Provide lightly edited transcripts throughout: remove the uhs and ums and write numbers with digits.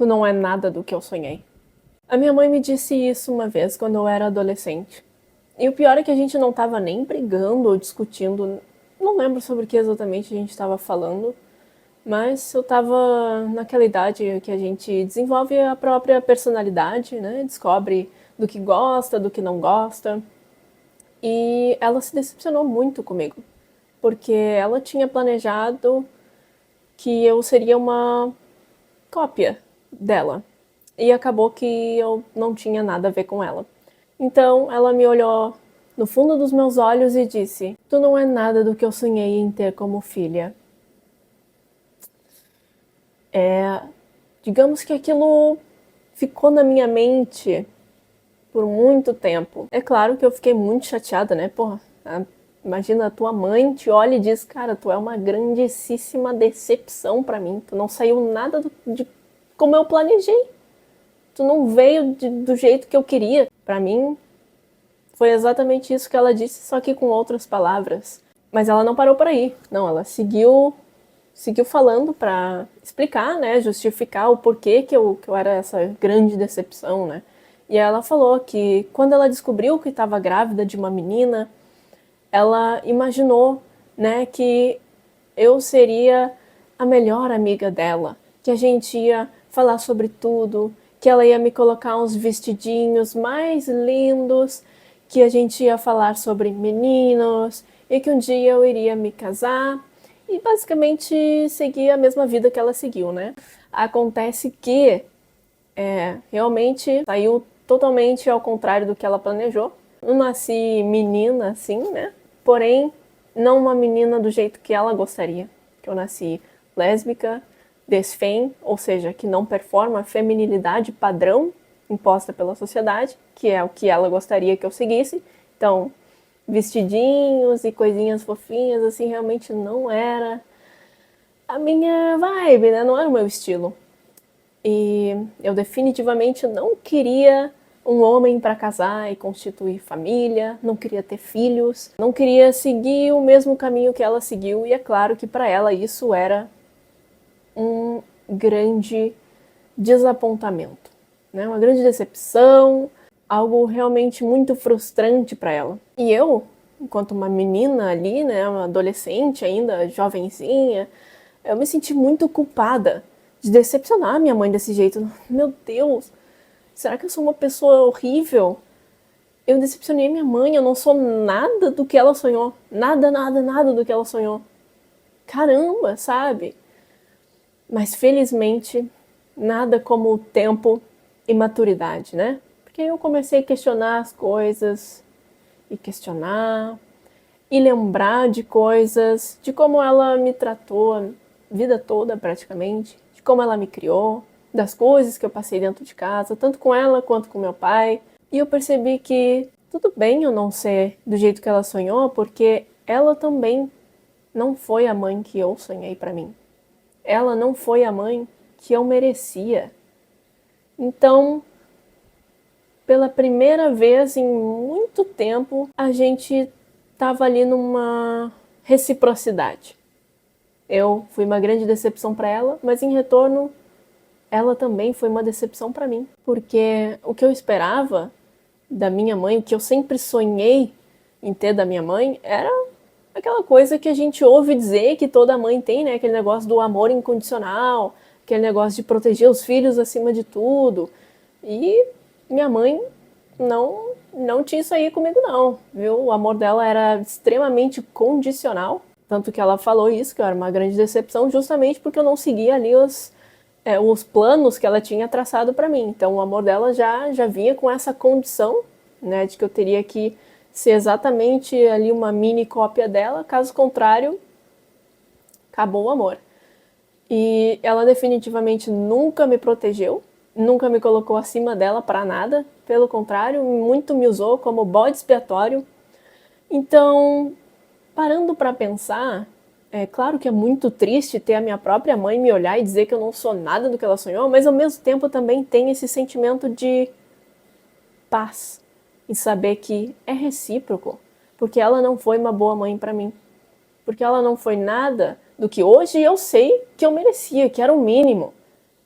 Tu não é nada do que eu sonhei. A minha mãe me disse isso uma vez quando eu era adolescente. E o pior é que a gente não tava nem brigando ou discutindo. Não lembro sobre o que exatamente a gente estava falando. Mas eu tava naquela idade que a gente desenvolve a própria personalidade, né? Descobre do que gosta, do que não gosta. E ela se decepcionou muito comigo. Porque ela tinha planejado que eu seria uma cópia dela. E acabou que eu não tinha nada a ver com ela. Então ela me olhou no fundo dos meus olhos e disse: Tu não é nada do que eu sonhei em ter como filha. Digamos que aquilo ficou na minha mente por muito tempo. É claro que eu fiquei muito chateada, né? Porra, imagina, a tua mãe te olha e diz: Cara, tu é uma grandíssima decepção pra mim. Tu não saiu nada de como eu planejei. Tu não veio do jeito que eu queria. Pra mim, foi exatamente isso que ela disse, só que com outras palavras. Mas ela não parou por aí. Não, ela seguiu falando pra explicar, né, justificar o porquê que eu era essa grande decepção, né. E ela falou que quando ela descobriu que estava grávida de uma menina, ela imaginou, né, que eu seria a melhor amiga dela, que a gente ia falar sobre tudo, que ela ia me colocar uns vestidinhos mais lindos, que a gente ia falar sobre meninos e que um dia eu iria me casar e basicamente seguir a mesma vida que ela seguiu, né? Acontece que realmente saiu totalmente ao contrário do que ela planejou. Não nasci menina assim, né? Porém, não uma menina do jeito que ela gostaria. Que eu nasci lésbica, desfem, ou seja, que não performa a feminilidade padrão imposta pela sociedade, que é o que ela gostaria que eu seguisse. Então, vestidinhos e coisinhas fofinhas, assim, realmente não era a minha vibe, né? Não era o meu estilo. E eu definitivamente não queria um homem para casar e constituir família, não queria ter filhos, não queria seguir o mesmo caminho que ela seguiu, e é claro que para ela isso era um grande desapontamento, né? Uma grande decepção, algo realmente muito frustrante para ela. E eu, enquanto uma menina ali, né, uma adolescente ainda, jovenzinha, eu me senti muito culpada de decepcionar minha mãe desse jeito. Meu Deus, será que eu sou uma pessoa horrível? Eu decepcionei minha mãe, eu não sou nada do que ela sonhou. Nada, nada, nada do que ela sonhou. Caramba, sabe? Mas felizmente, nada como o tempo e maturidade, né? Porque eu comecei a questionar as coisas, e questionar, e lembrar de coisas, de como ela me tratou a vida toda praticamente, de como ela me criou, das coisas que eu passei dentro de casa, tanto com ela quanto com meu pai. E eu percebi que tudo bem eu não ser do jeito que ela sonhou, porque ela também não foi a mãe que eu sonhei pra mim. Ela não foi a mãe que eu merecia. Então, pela primeira vez em muito tempo, a gente estava ali numa reciprocidade. Eu fui uma grande decepção para ela, mas em retorno, ela também foi uma decepção para mim, porque o que eu esperava da minha mãe, o que eu sempre sonhei em ter da minha mãe, era aquela coisa que a gente ouve dizer que toda mãe tem, né? Aquele negócio do amor incondicional, aquele negócio de proteger os filhos acima de tudo. E minha mãe não tinha isso aí comigo não, viu? O amor dela era extremamente condicional, tanto que ela falou isso, que eu era uma grande decepção, justamente porque eu não seguia ali os planos que ela tinha traçado para mim. Então o amor dela já vinha com essa condição, né, de que eu teria que ser exatamente ali uma mini cópia dela, caso contrário, acabou o amor. E ela definitivamente nunca me protegeu, nunca me colocou acima dela para nada, pelo contrário, muito me usou como bode expiatório. Então, parando para pensar, é claro que é muito triste ter a minha própria mãe me olhar e dizer que eu não sou nada do que ela sonhou, mas ao mesmo tempo também tem esse sentimento de paz em saber que é recíproco, porque ela não foi uma boa mãe para mim, porque ela não foi nada do que hoje eu sei que eu merecia, que era o mínimo,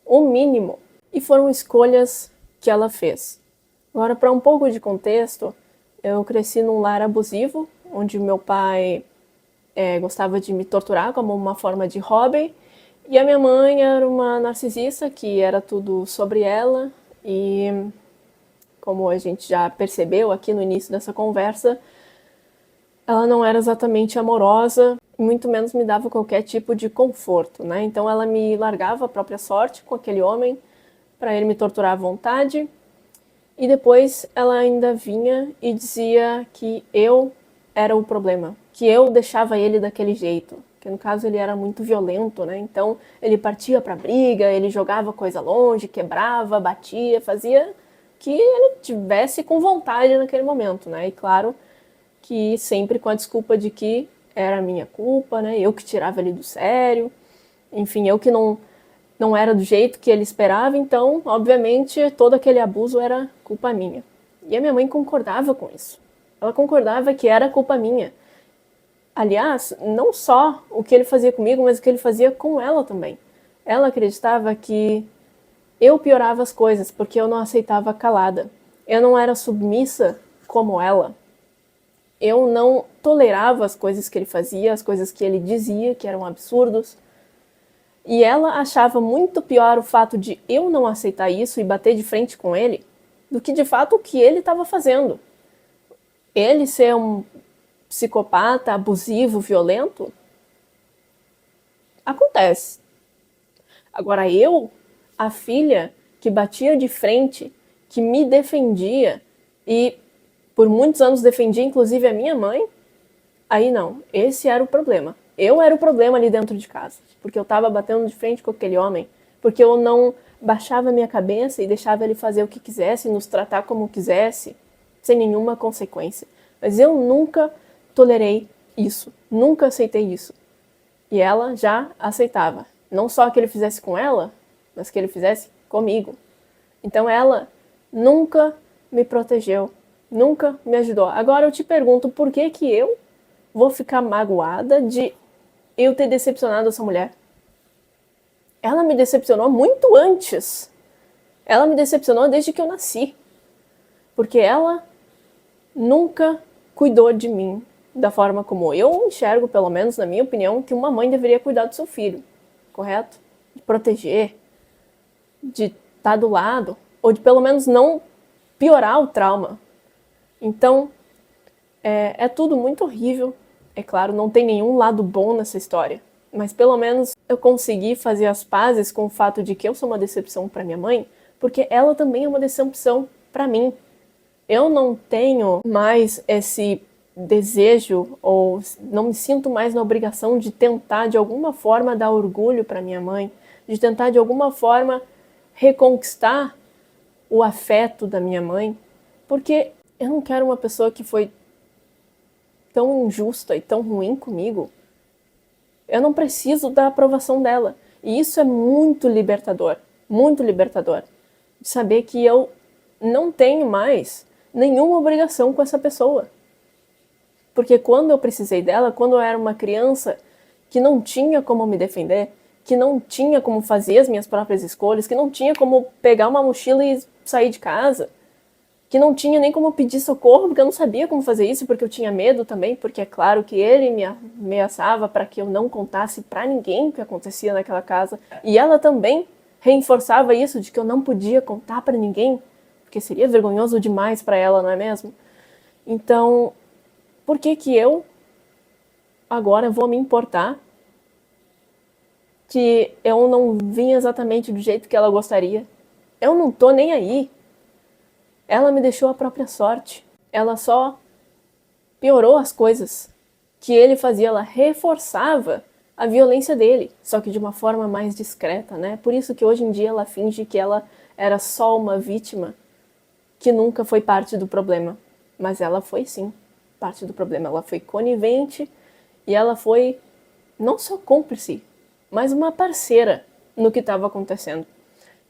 o mínimo. e foram escolhas que ela fez. Agora, para um pouco de contexto, eu cresci num lar abusivo, onde meu pai gostava de me torturar como uma forma de hobby, e a minha mãe era uma narcisista, que era tudo sobre ela, e como a gente já percebeu aqui no início dessa conversa, ela não era exatamente amorosa, muito menos me dava qualquer tipo de conforto, né? Então ela me largava à própria sorte com aquele homem, para ele me torturar à vontade, e depois ela ainda vinha e dizia que eu era o problema, que eu deixava ele daquele jeito, que no caso ele era muito violento, né? Então ele partia pra briga, ele jogava coisa longe, quebrava, batia, fazia que ele tivesse com vontade naquele momento, né? E claro que sempre com a desculpa de que era minha culpa, né? Eu que tirava ele do sério, enfim, eu que não era do jeito que ele esperava, então, obviamente, todo aquele abuso era culpa minha. E a minha mãe concordava com isso. Ela concordava que era culpa minha. Aliás, não só o que ele fazia comigo, mas o que ele fazia com ela também. Ela acreditava que eu piorava as coisas porque eu não aceitava calada. Eu não era submissa como ela. Eu não tolerava as coisas que ele fazia, as coisas que ele dizia, que eram absurdos. E ela achava muito pior o fato de eu não aceitar isso e bater de frente com ele, do que de fato o que ele estava fazendo. Ele ser um psicopata, abusivo, violento, acontece. Agora eu, a filha que batia de frente, que me defendia e por muitos anos defendia inclusive a minha mãe, aí não, esse era o problema. Eu era o problema ali dentro de casa, porque eu estava batendo de frente com aquele homem, porque eu não baixava minha cabeça e deixava ele fazer o que quisesse, nos tratar como quisesse, sem nenhuma consequência. Mas eu nunca tolerei isso, nunca aceitei isso. E ela já aceitava. Não só que ele fizesse com ela, mas que ele fizesse comigo. Então ela nunca me protegeu, nunca me ajudou. Agora eu te pergunto, por que que eu vou ficar magoada de eu ter decepcionado essa mulher? Ela me decepcionou muito antes. Ela me decepcionou desde que eu nasci. Porque ela nunca cuidou de mim da forma como eu enxergo, pelo menos na minha opinião, que uma mãe deveria cuidar do seu filho. Correto? De proteger, de estar do lado, ou de pelo menos não piorar o trauma. Então, é tudo muito horrível. É claro, não tem nenhum lado bom nessa história. Mas pelo menos eu consegui fazer as pazes com o fato de que eu sou uma decepção para minha mãe, porque ela também é uma decepção para mim. Eu não tenho mais esse desejo, ou não me sinto mais na obrigação de tentar de alguma forma dar orgulho para minha mãe, de tentar de alguma forma reconquistar o afeto da minha mãe, porque eu não quero uma pessoa que foi tão injusta e tão ruim comigo. Eu não preciso da aprovação dela. E isso é muito libertador, de saber que eu não tenho mais nenhuma obrigação com essa pessoa. Porque quando eu precisei dela, quando eu era uma criança que não tinha como me defender, que não tinha como fazer as minhas próprias escolhas, que não tinha como pegar uma mochila e sair de casa, que não tinha nem como pedir socorro, porque eu não sabia como fazer isso, porque eu tinha medo também, porque é claro que ele me ameaçava para que eu não contasse para ninguém o que acontecia naquela casa. E ela também reforçava isso, de que eu não podia contar para ninguém, porque seria vergonhoso demais para ela, não é mesmo? Então, por que que eu agora vou me importar que eu não vim exatamente do jeito que ela gostaria? Eu não tô nem aí. Ela me deixou a própria sorte. Ela só piorou as coisas que ele fazia. Ela reforçava a violência dele, só que de uma forma mais discreta, né? Por isso que hoje em dia ela finge que ela era só uma vítima que nunca foi parte do problema. Mas ela foi sim parte do problema. Ela foi conivente e ela foi não só cúmplice, mas uma parceira no que estava acontecendo.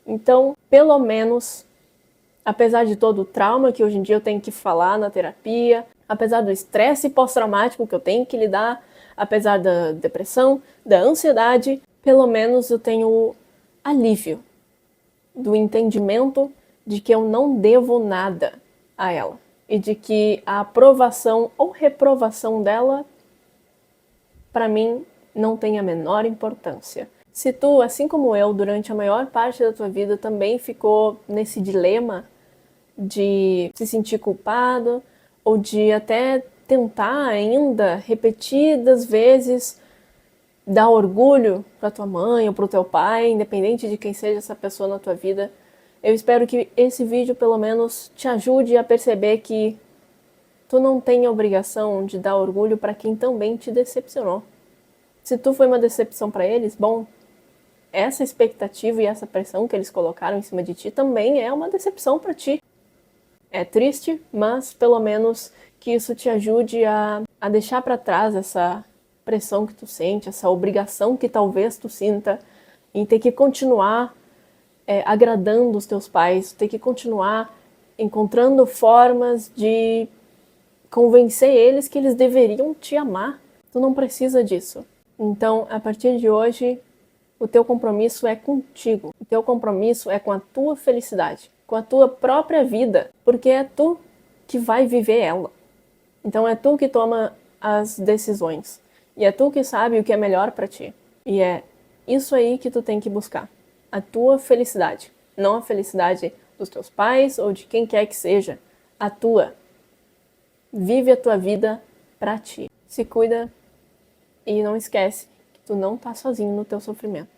Então, pelo menos, apesar de todo o trauma que hoje em dia eu tenho que falar na terapia, apesar do estresse pós-traumático que eu tenho que lidar, apesar da depressão, da ansiedade, pelo menos eu tenho alívio do entendimento de que eu não devo nada a ela e de que a aprovação ou reprovação dela, para mim, não tem a menor importância. Se tu, assim como eu, durante a maior parte da tua vida também ficou nesse dilema de se sentir culpado ou de até tentar ainda repetidas vezes dar orgulho para tua mãe ou para o teu pai, independente de quem seja essa pessoa na tua vida, eu espero que esse vídeo pelo menos te ajude a perceber que tu não tem a obrigação de dar orgulho para quem também te decepcionou. Se tu foi uma decepção para eles, bom, essa expectativa e essa pressão que eles colocaram em cima de ti também é uma decepção para ti. É triste, mas pelo menos que isso te ajude a deixar para trás essa pressão que tu sente, essa obrigação que talvez tu sinta em ter que continuar agradando os teus pais, ter que continuar encontrando formas de convencer eles que eles deveriam te amar. Tu não precisa disso. Então, a partir de hoje, o teu compromisso é contigo. O teu compromisso é com a tua felicidade, com a tua própria vida, porque é tu que vai viver ela. Então é tu que toma as decisões. E é tu que sabe o que é melhor para ti. E é isso aí que tu tem que buscar. A tua felicidade. Não a felicidade dos teus pais ou de quem quer que seja. A tua. Vive a tua vida pra ti. Se cuida e não esquece que tu não tá sozinho no teu sofrimento.